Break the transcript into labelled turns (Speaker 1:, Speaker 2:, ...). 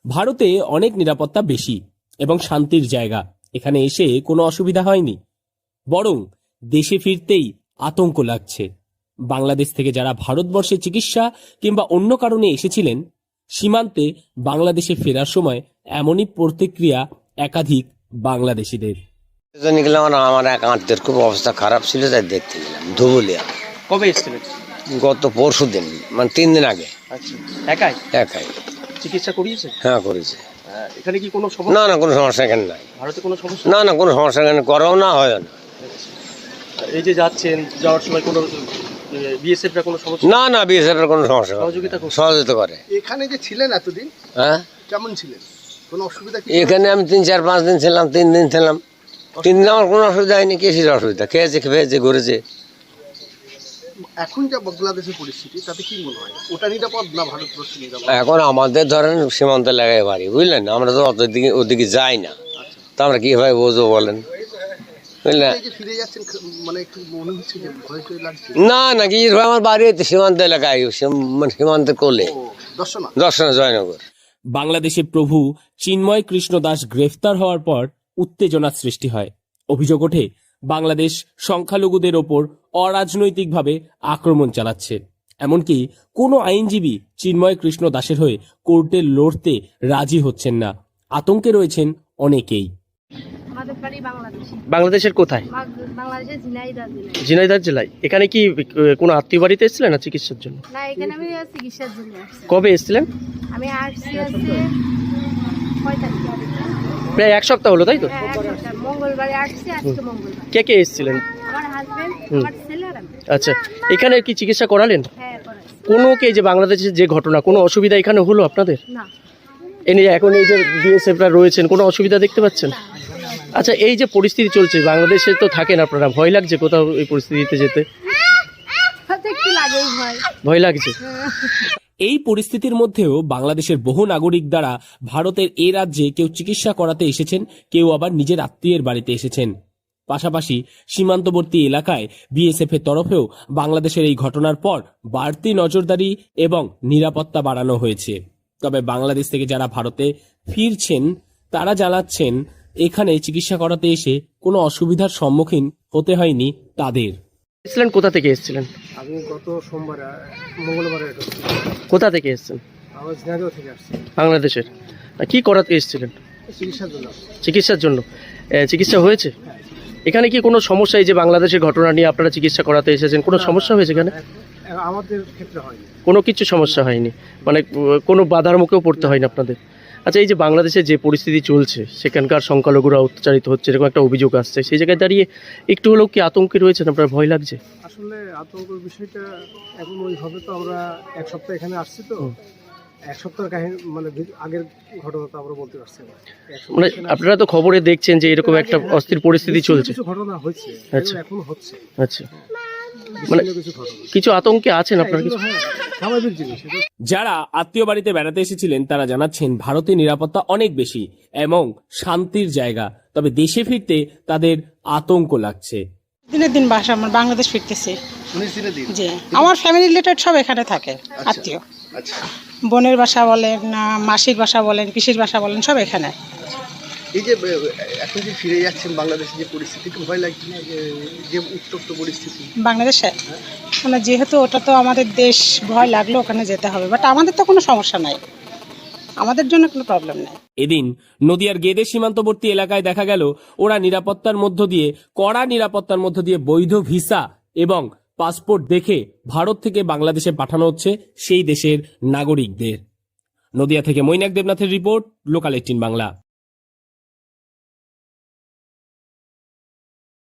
Speaker 1: ভারতে অনেক নিরাপত্তা বেশি এবং শান্তির জায়গা। এখানে এসে কোনো অসুবিধা হয়নি, বরং দেশে ফিরতেই আতঙ্ক লাগছে। বাংলাদেশ থেকে যারা ভারতবর্ষে চিকিৎসা কিংবা অন্য কারণে এসেছিলেন, সীমান্তে বাংলাদেশে ফেরার সময় এমনই প্রতিক্রিয়া একাধিক বাংলাদেশিদের।
Speaker 2: আমার এক আত্মীয়ের খুব অবস্থা খারাপ ছিল, তাই দেখতে গেলাম ধুবুলিয়া।
Speaker 3: কবে এসেছিলেন?
Speaker 2: গত পরশু দিন, মানে 3 দিন আগে।
Speaker 3: আচ্ছা, একাই
Speaker 2: একাই।
Speaker 3: চিকিৎসা করিয়েছে?
Speaker 2: হ্যাঁ, করেছে।
Speaker 3: এখানে কি কোনো সমস্যা?
Speaker 2: না না, কোনো সমস্যা এখানে নাই।
Speaker 3: ভারতে কোনো সমস্যা?
Speaker 2: না না, কোনো সমস্যা এখানে করাও না, হয় না।
Speaker 3: এই যে যাচ্ছেন, যাওয়ার সময় কোনো বিএসএফ কোনো সমস্যা?
Speaker 2: না না, বিএসএফ এর কোনো সমস্যা সহযোগিতা করে।
Speaker 4: এখানে যে ছিলেন এতদিন,
Speaker 2: হ্যাঁ,
Speaker 4: কেমন ছিলেন? কোনো অসুবিধা?
Speaker 2: এখানে আমি 3-4-5 দিন ছিলাম, 3 দিন ছিলাম। 3 দিন আমার কোনো অসুবিধা হয়নি। কিসের অসুবিধা? খেয়েছে, খেয়েছে, ঘুরেছে।
Speaker 4: এখন যা বাংলাদেশের পরিস্থিতি, তাতে কি মনে হয় ওটা নিরাপদ না ভারতবর্ষ নিরাপদ?
Speaker 2: এখন আমাদের ধরেন সীমান্ত এলাকায় বাড়ি, বুঝলেন, আমরা তো ওদিকে যাই না, তো আমরা কিভাবে বুঝবো বলেন, বুঝলেন?
Speaker 4: এই যে ফিরে যাচ্ছেন, মানে একটু মনে হচ্ছে যে ভয় ভয় লাগছে?
Speaker 2: না না, কি আমার বাড়ি হচ্ছে সীমান্ত এলাকায়, মানে সীমান্তের কোলে, দর্শনা জয়নগর।
Speaker 1: বাংলাদেশে প্রভু চিন্ময় কৃষ্ণ দাস গ্রেফতার হওয়ার পর উত্তেজনা সৃষ্টি হয়। অভিযোগ ওঠে বাংলাদেশ সংখ্যালঘুদের ওপর অরাজনৈতিকভাবে আক্রমণ চালাচ্ছে। এমনকি কোনো আইনজীবী চিন্ময় কৃষ্ণ দাসের হয়ে কোর্টে লড়তে রাজি হচ্ছেন না। আতঙ্কে রয়েছেন অনেকেই।
Speaker 5: আমাদের বাড়ি
Speaker 3: বাংলাদেশের কোথায়?
Speaker 5: বাংলাদেশের
Speaker 3: ঝিনাইদহ জেলায়। এখানে কি কোনো আত্মীয় বাড়িতে এসেছিলেন না চিকিৎসার জন্য?
Speaker 5: না, এখানে আমি চিকিৎসার জন্য আসছি।
Speaker 3: কবে এসেছিলেন?
Speaker 5: আমি আসছি 6 তারিখে।
Speaker 3: প্রায় 1 সপ্তাহ হলো, তাই তো?
Speaker 5: হ্যাঁ, 1 সপ্তাহ। মঙ্গলবারে আসছি, আজকে মঙ্গলবার।
Speaker 3: কে কে এসেছিলেন?
Speaker 5: আমার হাজবেন্ড, আমার ছেলে আর আমি।
Speaker 3: আচ্ছা, এখানে কি চিকিৎসা করালেন?
Speaker 5: হ্যাঁ, করাচ্ছি।
Speaker 3: কোনো কে যে বাংলাদেশের যে ঘটনা, কোনো অসুবিধা এখানে হলো আপনাদের?
Speaker 5: না।
Speaker 3: এখন এই যে বিএসএফরা রয়েছেন, কোনো অসুবিধা দেখতে পাচ্ছেন? আচ্ছা, এই যে পরিস্থিতি চলছে, বাংলাদেশে তো থাকেন আপনারা, ভয় লাগছে কোথাও এই পরিস্থিতিতে যেতে?
Speaker 5: একটু লাগেই
Speaker 3: ভয় লাগছে।
Speaker 1: এই পরিস্থিতির মধ্যেও বাংলাদেশের বহু নাগরিক দ্বারা ভারতের এ রাজ্যে কেউ চিকিৎসা করাতে এসেছেন, কেউ আবার নিজের আত্মীয়ের বাড়িতে এসেছেন। পাশাপাশি সীমান্তবর্তী এলাকায় বিএসএফ এর তরফেও বাংলাদেশের এই ঘটনার পর বাড়তি নজরদারি এবং নিরাপত্তা বাড়ানো হয়েছে। তবে বাংলাদেশ থেকে যারা ভারতে ফিরছেন, তারা জানাচ্ছেন এখানে চিকিৎসা করাতে এসে কোনো অসুবিধার সম্মুখীন হতে হয়নি তাদের।
Speaker 3: এসেছিলেন কোথা থেকে এসেছিলেন?
Speaker 4: আমি গত সোমবার, মঙ্গলবারে।
Speaker 3: কোথা থেকে এসেছেন?
Speaker 4: আমার ঝিনাইদহ থেকে আসছি।
Speaker 3: বাংলাদেশের। কি করাতে এসেছিলেন?
Speaker 4: চিকিৎসার জন্য।
Speaker 3: চিকিৎসার জন্য। চিকিৎসা হয়েছে? এখানে কি কোনো সমস্যা, এই যে বাংলাদেশের ঘটনা নিয়ে আপনারা চিকিৎসা করাতে এসেছেন, কোনো সমস্যা হয়েছে এখানে?
Speaker 4: আমাদের ক্ষেত্রে হয়নি।
Speaker 3: কোনো কিছু সমস্যা হয়নি, মানে কোনো বাধার মুখেও পড়তে হয়নি আপনাদের? আচ্ছা, এই যে বাংলাদেশে যে পরিস্থিতি চলছে, সেখানকার সংখ্যালঘুরা অত্যাচারিত হচ্ছে, এরকম একটা অভিযোগ আসছে, সেই জায়গায় দাঁড়িয়ে একটু হলেও কি আতঙ্কে রয়েছেন আপনার? ভয় লাগছে?
Speaker 4: আসলে আতঙ্কের বিষয়টা এখন ওইভাবে তো আমরা 1 সপ্তাহ এখানে আসছি, তো 1 সপ্তাহের কাহিনী, মানে আগের ঘটনা তো আমরা বলতে পারছি না।
Speaker 3: মানে আপনারা তো খবরে দেখছেন যে এরকম একটা অস্থির পরিস্থিতি চলছে।
Speaker 4: কিছু ঘটনা হচ্ছে,
Speaker 3: আচ্ছা,
Speaker 4: এখন হচ্ছে।
Speaker 3: আচ্ছা, মানে কিছু আতঙ্কে আছেন আপনারা? কিছু
Speaker 4: স্বাভাবিক জিনিস।
Speaker 1: যারা আত্মীয় বাড়িতে বেড়াতে এসেছিলেন তারা জানাচ্ছেন ভারতের নিরাপত্তা অনেক বেশি এবং শান্তির জায়গা, তবে দেশে ফিরতে তাদের আতঙ্ক লাগছে।
Speaker 6: দিনের দিন বাসা আমার বাংলাদেশ ফিরতেছি।
Speaker 4: 19 দিনের দিন।
Speaker 6: জি, আমার ফ্যামিলি রিলেটেড সব এখানে থাকে, আত্মীয়।
Speaker 4: আচ্ছা,
Speaker 6: বোনের বাসা বলেন, মাসির বাসা বলেন, পিসির বাসা বলেন, সব এখানে।
Speaker 4: এই যে এখন যে ফিরে যাচ্ছেন বাংলাদেশে, যে পরিস্থিতি, একটু ভয় লাগছে না যে উত্তপ্ত পরিস্থিতি
Speaker 6: বাংলাদেশে? মানে যেহেতু ওটা তো আমাদের দেশ, ভয় লাগলো ওখানে যেতে হবে, বাট আমাদের তো কোনো সমস্যা নাই, আমাদের জন্য কোনো প্রবলেম নেই।
Speaker 1: এদিন নদিয়ার গেদে সীমান্তবর্তী এলাকায় দেখা গেল ওরা কড়া নিরাপত্তার মধ্য দিয়ে বৈধ ভিসা এবং পাসপোর্ট দেখে ভারত থেকে বাংলাদেশে পাঠানো হচ্ছে সেই দেশের নাগরিকদের। নদিয়া থেকে মৈনাক দেবনাথের রিপোর্ট, লোকাল 18 বাংলা।